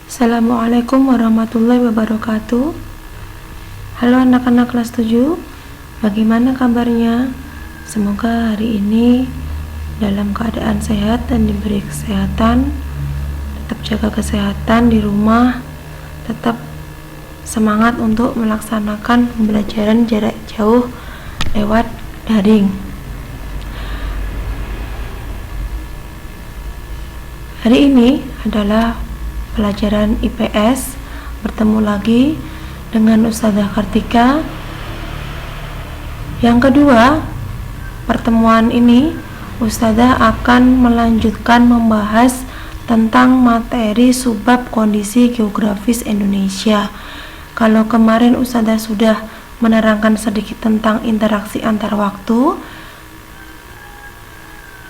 Assalamualaikum warahmatullahi wabarakatuh. Halo anak-anak kelas 7, bagaimana kabarnya? Semoga hari ini dalam keadaan sehat dan diberi kesehatan. Tetap jaga kesehatan di rumah, tetap semangat untuk melaksanakan pembelajaran jarak jauh lewat daring. Hari ini adalah pelajaran IPS. Bertemu lagi dengan Ustazah Kartika. Yang kedua, pertemuan ini Ustazah akan melanjutkan membahas tentang materi subbab kondisi geografis Indonesia. Kalau kemarin Ustazah sudah menerangkan sedikit tentang interaksi antar waktu,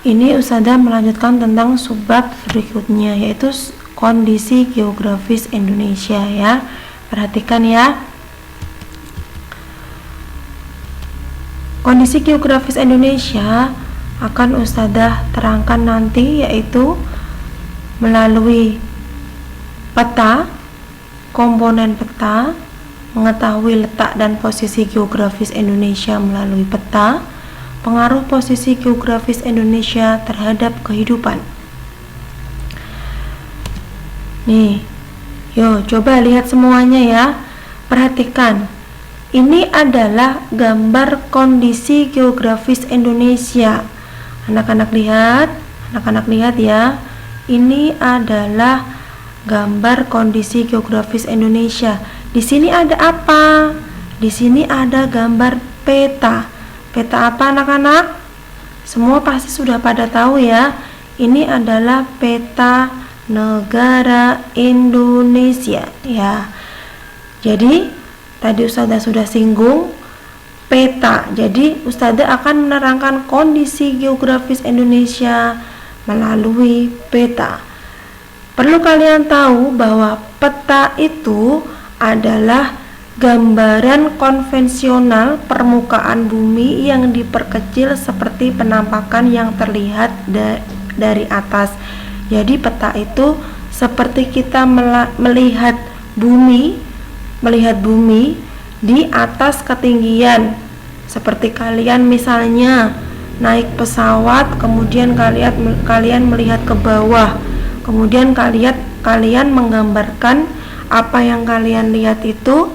ini Ustazah melanjutkan tentang subbab berikutnya, yaitu kondisi geografis Indonesia ya. Perhatikan ya. Kondisi geografis Indonesia akan Ustazah terangkan nanti, yaitu melalui peta, komponen peta, mengetahui letak dan posisi geografis Indonesia melalui peta, pengaruh posisi geografis Indonesia terhadap kehidupan. Nih, yuk coba lihat semuanya ya. Perhatikan, ini adalah gambar kondisi geografis Indonesia. Anak-anak lihat ya. Ini adalah gambar kondisi geografis Indonesia. Di sini ada apa? Di sini ada gambar peta. Peta apa anak-anak? Semua pasti sudah pada tahu ya. Ini adalah peta negara Indonesia ya. Jadi tadi Ustazah sudah singgung peta. Jadi Ustazah akan menerangkan kondisi geografis Indonesia melalui peta. Perlu kalian tahu bahwa peta itu adalah gambaran konvensional permukaan bumi yang diperkecil seperti penampakan yang terlihat dari atas. Jadi peta itu seperti kita melihat bumi di atas ketinggian. Seperti kalian misalnya naik pesawat, kemudian kalian melihat ke bawah, kemudian kalian menggambarkan apa yang kalian lihat itu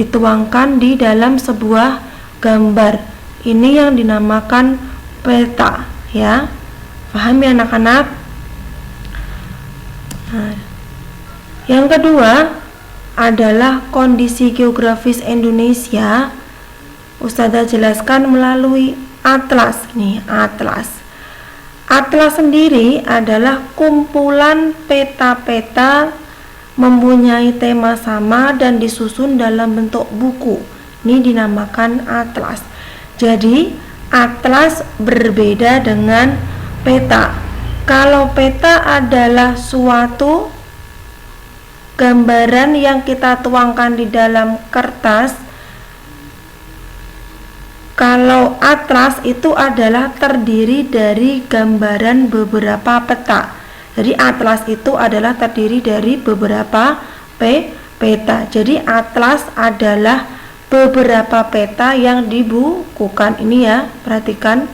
dituangkan di dalam sebuah gambar. Ini yang dinamakan peta ya. Paham ya anak-anak? Nah, yang kedua adalah kondisi geografis Indonesia. Ustazah jelaskan melalui atlas. Nih, atlas. Atlas sendiri adalah kumpulan peta-peta mempunyai tema sama dan disusun dalam bentuk buku. Ini dinamakan atlas. Jadi atlas berbeda dengan peta. Kalau peta adalah suatu gambaran yang kita tuangkan di dalam kertas, kalau atlas itu adalah terdiri dari gambaran beberapa peta. Jadi atlas itu adalah terdiri dari beberapa peta. Jadi atlas adalah beberapa peta yang dibukukan. Ini ya, perhatikan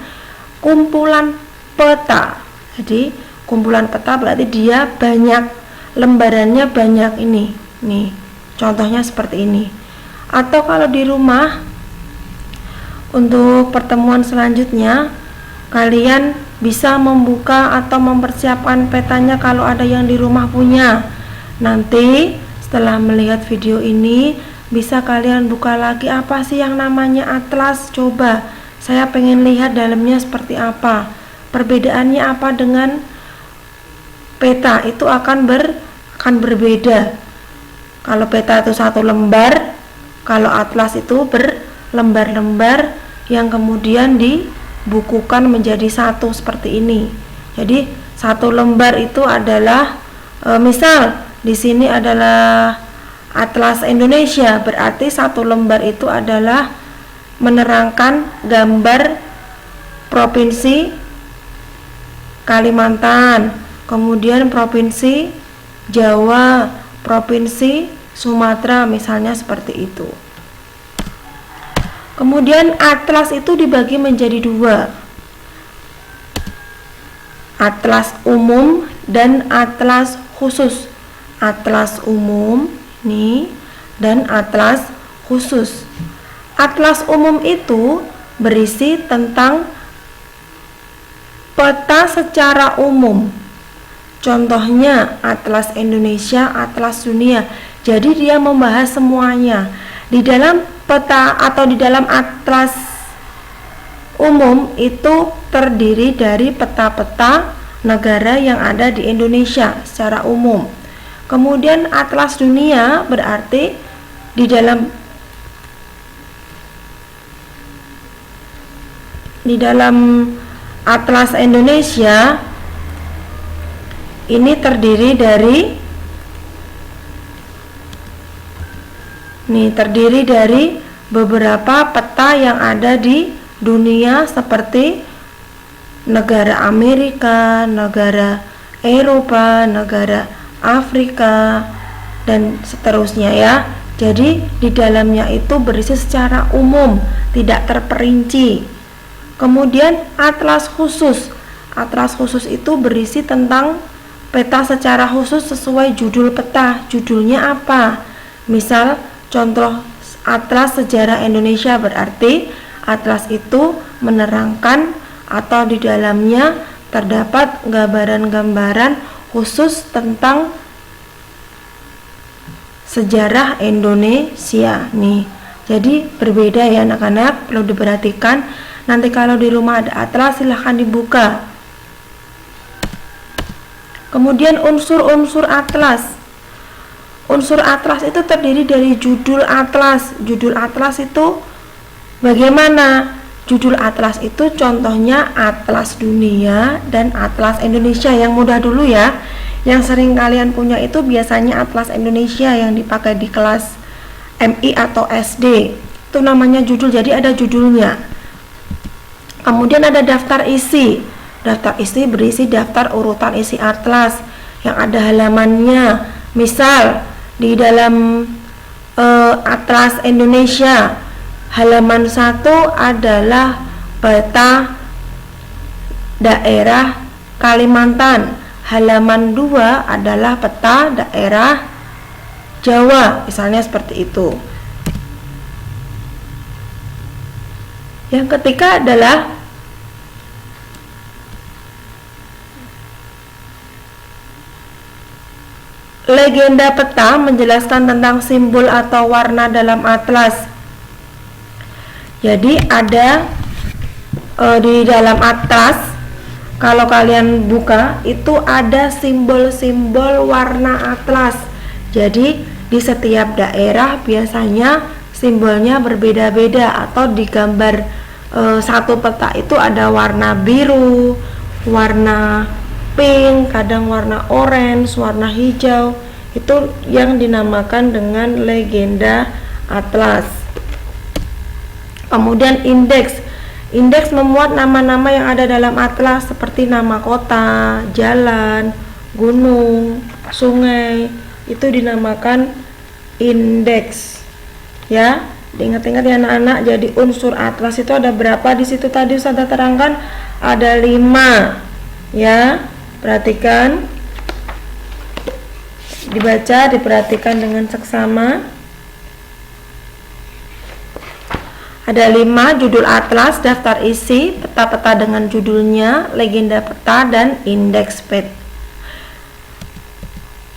kumpulan peta. Jadi kumpulan peta berarti dia banyak, lembarannya banyak ini. Nih, contohnya seperti ini. Atau kalau di rumah, untuk pertemuan selanjutnya kalian bisa membuka atau mempersiapkan petanya kalau ada yang di rumah punya. Nanti setelah melihat video ini bisa kalian buka lagi apa sih yang namanya atlas. Coba saya pengen lihat dalamnya seperti apa, perbedaannya apa dengan peta. Itu akan berbeda. Kalau peta itu satu lembar, kalau atlas itu berlembar-lembar yang kemudian dibukukan menjadi satu seperti ini. Jadi satu lembar itu adalah misal di sini adalah atlas Indonesia, berarti satu lembar itu adalah menerangkan gambar provinsi Kalimantan, kemudian provinsi Jawa, Provinsi Sumatera misalnya seperti itu. Kemudian atlas itu dibagi menjadi dua, atlas umum dan atlas khusus. Atlas umum nih dan atlas khusus. Atlas umum itu berisi tentang peta secara umum. Contohnya atlas Indonesia, atlas dunia. Jadi dia membahas semuanya. Di dalam peta atau di dalam atlas umum itu terdiri dari peta-peta negara yang ada di Indonesia secara umum. Kemudian atlas dunia berarti di dalam atlas Indonesia ini terdiri dari beberapa peta yang ada di dunia seperti negara Amerika, negara Eropa, negara Afrika, dan seterusnya ya. Jadi di dalamnya itu berisi secara umum, tidak terperinci. Kemudian atlas khusus. Atlas khusus itu berisi tentang peta secara khusus sesuai judul peta. Judulnya apa? Misal contoh atlas sejarah Indonesia berarti atlas itu menerangkan atau di dalamnya terdapat gambaran-gambaran khusus tentang sejarah Indonesia nih. Jadi berbeda ya anak-anak, perlu diperhatikan. Nanti kalau di rumah ada atlas silahkan dibuka. Kemudian unsur-unsur atlas. Unsur atlas itu terdiri dari judul atlas. Judul atlas itu bagaimana? Judul atlas itu contohnya atlas dunia dan atlas Indonesia. Yang mudah dulu ya, yang sering kalian punya itu biasanya atlas Indonesia yang dipakai di kelas MI atau SD. Itu namanya judul, jadi ada judulnya. Kemudian ada daftar isi. Daftar isi berisi daftar urutan isi atlas yang ada halamannya. Misal di dalam atlas Indonesia, halaman 1 adalah peta daerah Kalimantan. Halaman 2 adalah peta daerah Jawa, misalnya seperti itu. Yang ketiga adalah legenda peta, menjelaskan tentang simbol atau warna dalam atlas. Jadi ada di dalam atlas, kalau kalian buka itu ada simbol-simbol warna atlas. Jadi di setiap daerah biasanya simbolnya berbeda-beda, atau di gambar satu peta itu ada warna biru, warna pink, kadang warna orange, warna hijau. Itu yang dinamakan dengan legenda atlas. Kemudian indeks. Indeks memuat nama-nama yang ada dalam atlas seperti nama kota, jalan, gunung, sungai. Itu dinamakan indeks. Ya, diingat-ingat ya anak-anak. Jadi unsur atlas itu ada berapa di situ tadi Ustazah terangkan? Ada 5. Ya, perhatikan. Dibaca, diperhatikan dengan seksama. Ada 5 judul atlas, daftar isi, peta-peta dengan judulnya, legenda peta, dan indeks peta.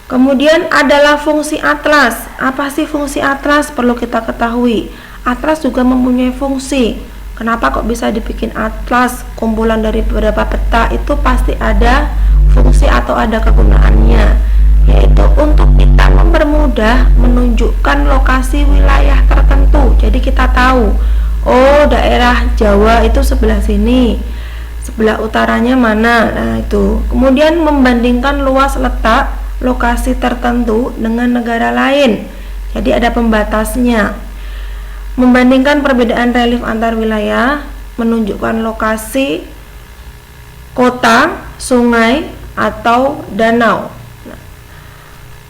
Kemudian adalah fungsi atlas. Apa sih fungsi atlas? Perlu kita ketahui. Atlas juga mempunyai fungsi. Kenapa kok bisa dibikin atlas? Kumpulan dari beberapa peta itu pasti ada fungsi atau ada kegunaannya, yaitu untuk kita mempermudah menunjukkan lokasi wilayah tertentu. Jadi kita tahu, oh daerah Jawa itu sebelah sini, sebelah utaranya mana. Nah itu. Kemudian membandingkan luas letak lokasi tertentu dengan negara lain. Jadi ada pembatasnya. Membandingkan perbedaan relief antar wilayah, menunjukkan lokasi kota, sungai, atau danau.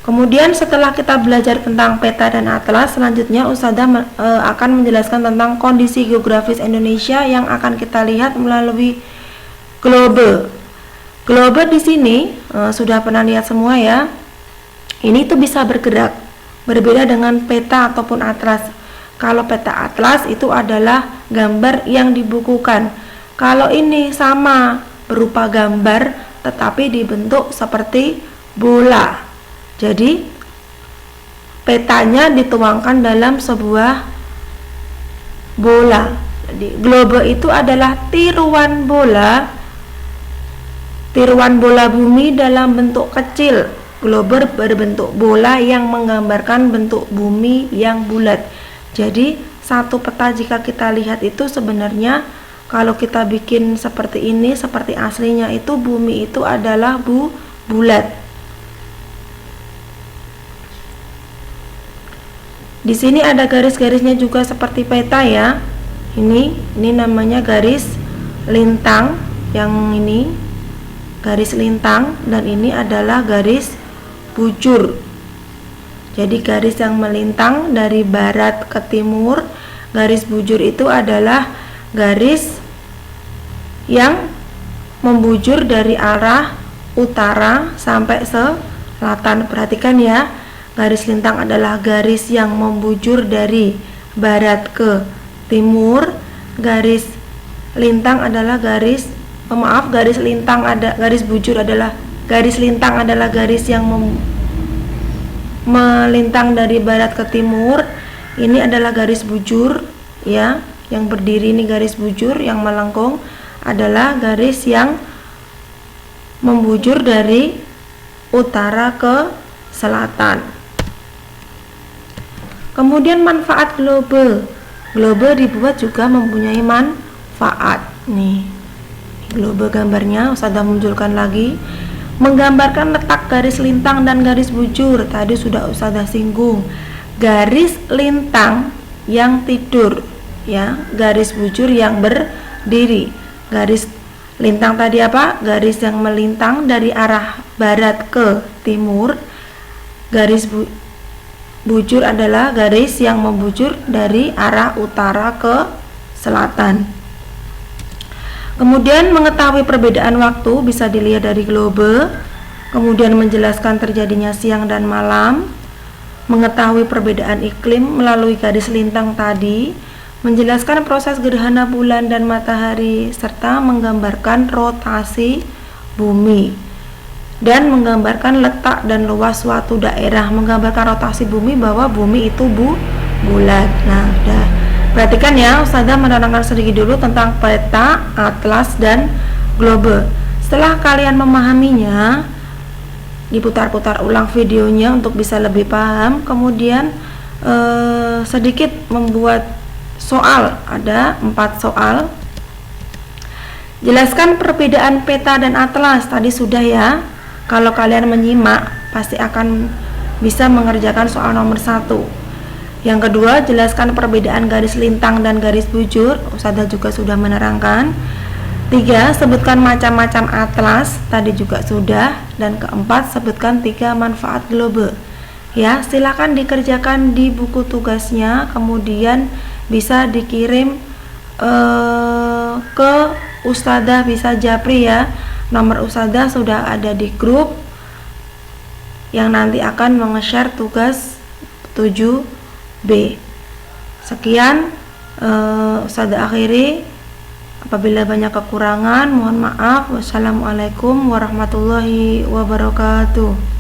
Kemudian setelah kita belajar tentang peta dan atlas, selanjutnya Ustazah akan menjelaskan tentang kondisi geografis Indonesia yang akan kita lihat melalui globe. Globe di sini sudah pernah lihat semua ya. Ini tuh bisa bergerak, berbeda dengan peta ataupun atlas. Kalau peta atlas itu adalah gambar yang dibukukan. Kalau ini sama berupa gambar tetapi dibentuk seperti bola. Jadi petanya dituangkan dalam sebuah bola. Jadi globe itu adalah tiruan bola bumi dalam bentuk kecil. Globe berbentuk bola yang menggambarkan bentuk bumi yang bulat. Jadi satu peta jika kita lihat itu sebenarnya kalau kita bikin seperti ini, seperti aslinya itu bumi itu adalah bulat. Di sini ada garis-garisnya juga seperti peta ya. Ini namanya garis lintang, yang ini garis lintang dan ini adalah garis bujur. Jadi garis yang melintang dari barat ke timur, garis bujur itu adalah garis yang membujur dari arah utara sampai selatan. Perhatikan ya. Garis lintang adalah garis yang membujur dari barat ke timur. Garis lintang adalah garis bujur adalah garis lintang adalah garis yang melintang dari barat ke timur. Ini adalah garis bujur ya, yang berdiri ini garis bujur, yang melengkung adalah garis yang membujur dari utara ke selatan. Kemudian manfaat globe. Globe dibuat juga mempunyai manfaat. Nih, globe gambarnya Ustazah munculkan lagi. Menggambarkan letak garis lintang dan garis bujur. Tadi sudah Ustazah singgung. Garis lintang yang tidur, ya, garis bujur yang berdiri. Garis lintang tadi apa? Garis yang melintang dari arah barat ke timur. Garis bujur adalah garis yang membujur dari arah utara ke selatan. Kemudian mengetahui perbedaan waktu bisa dilihat dari globe. Kemudian menjelaskan terjadinya siang dan malam. Mengetahui perbedaan iklim melalui garis lintang tadi. Menjelaskan proses gerhana bulan dan matahari serta menggambarkan rotasi bumi. Dan menggambarkan letak dan luas suatu daerah, menggambarkan rotasi bumi bahwa bumi itu bulat. Nah, udah. Perhatikan ya, Ustazah menerangkan sedikit dulu tentang peta, atlas, dan globe. Setelah kalian memahaminya, diputar-putar ulang videonya untuk bisa lebih paham. Kemudian sedikit membuat soal, ada 4 soal. Jelaskan perbedaan peta dan atlas. Tadi sudah ya. Kalau kalian menyimak pasti akan bisa mengerjakan soal nomor 1. Yang kedua, jelaskan perbedaan garis lintang dan garis bujur. Ustazah juga sudah menerangkan. 3, sebutkan macam-macam atlas. Tadi juga sudah. Dan keempat, sebutkan 3 manfaat globe. Ya, silakan dikerjakan di buku tugasnya. Kemudian bisa dikirim ke Ustazah, bisa japri ya. Nomor Ustazah sudah ada di grup yang nanti akan menge-share tugas 7B. Sekian, Ustazah akhiri. Apabila banyak kekurangan, mohon maaf. Wassalamualaikum warahmatullahi wabarakatuh.